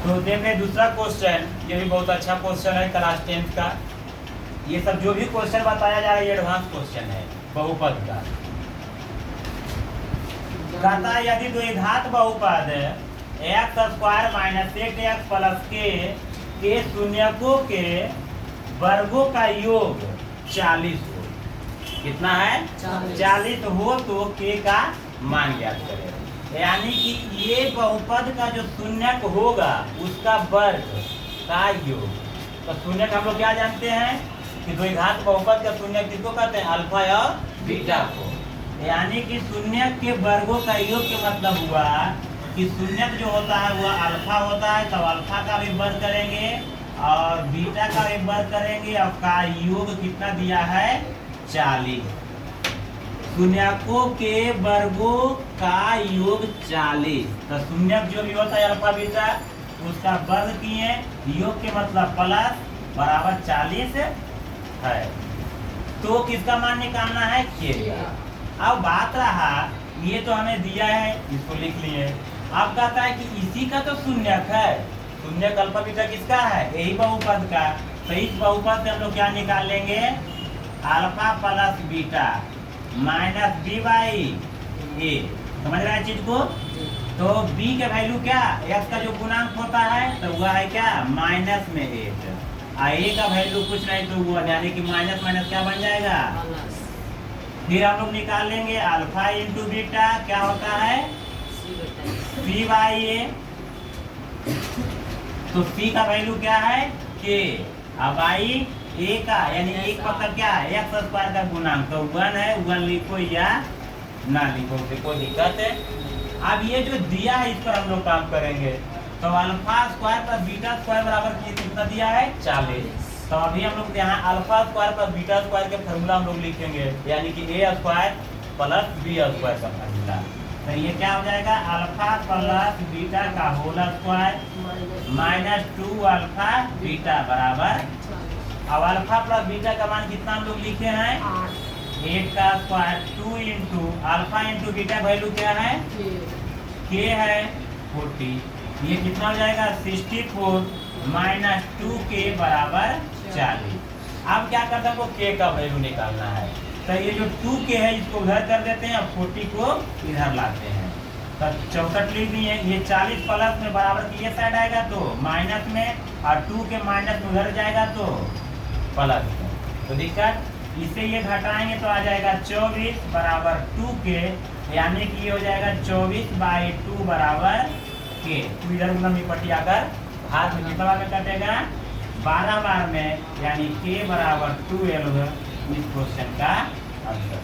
तो देखें दूसरा क्वेश्चन, ये भी बहुत अच्छा क्वेश्चन है क्लास 10th का। ये सब जो भी क्वेश्चन बताया जा रहा है ये एडवांस क्वेश्चन है बहुपद का। कहता है यदि द्विघात बहुपद x square minus 8x plus के शून्यकों के वर्गों का योग 40 हो। कितना है? 40 हो तो के का मान ज्ञात करें। यानी कि ये बहुपद का जो शून्यक होगा उसका वर्ग का योग। तो शून्यक हम लोग क्या जानते हैं कि द्विघात बहुपद का शून्यक किसको कहते हैं? अल्फा और बीटा को। यानी कि शून्यक के वर्गों का योग के मतलब हुआ कि शून्यक जो होता है वह अल्फा होता है, तो अल्फा का भी वर्ग करेंगे और बीटा का भी वर्ग करेंगे और का योग कितना दिया है? 40। शून्यकों के वर्गों का योग 40। तो शून्यक जो भी होता है अल्फा बीटा उसका वर्ग किए, योग के मतलब प्लस बराबर 40 है। तो किसका मान निकालना है? के का। अब बात रहा ये तो हमें दिया है, इसको लिख लिए। अब कहता है कि इसी का तो शून्यक है। शून्यक अल्फा बीटा किसका है? यही बहुपद का। तो इस बहुपद से हम लोग क्या निकाल लेंगे? Alpha plus beta minus b by a. समझ रहे हैं चीज को? तो b के वैल्यू क्या? x का जो गुणांक होता है तो वह है क्या? माइनस में 8। a का वैल्यू कुछ नहीं तो वो यानी कि माइनस माइनस क्या बन जाएगा? फिर हम लोग निकाल लेंगे अल्फा इंटू बीटा क्या होता है? c बाई ए। तो c का वैल्यू क्या है? k। अब आई ए का यानी एक मतलब क्या है? एक्स स्क्वायर का गुणांक। तो 1 है, 1 लिखो या ना लिखो से कोई दिक्कत है। अब ये जो दिया है इस पर हम लोग काम करेंगे। तो alpha square plus beta square बराबर कितना दिया है? 40। तो अभी हम लोग यहाँ alpha square plus beta square के फॉर्मूला हम लोग लिखेंगे, यानी कि A square plus B square का फॉर्मूला। तो ये क्या हो जाएगा? अल्फा प्लस बीटा का whole square minus 2 alpha beta बराबर। अब अल्फा प्लस बीटा का मान कितना हम लोग लिखे हैं? 8 का square 2 into alpha into beta value क्या है? के है 40। ये कितना हो जाएगा? 64 माइनस 2 के बराबर 40। अब क्या करते हैं? हमको के का वैल्यू निकालना है। तो ये जो 2 के है इसको उधर कर देते हैं और 40 को इधर लाते हैं। तो 64 लिख दिए। ये 40 प्लस में बराबर की ये साइड आएगा तो माइनस में और 2 के माइनस में उधर जाएगा तो प्लस में। तो दिक्कत इसे ये घटाएंगे तो आ जाएगा 24 बराबर 2 के, यानी कि ये हो जाएगा 24 बाई 2 बराबर के। तो इधर मतलब निपटी आकर हाथ में कितना बार में कटेगा? 12 बार में, यानी के बराबर 12 इस क्वेश्चन का आंसर।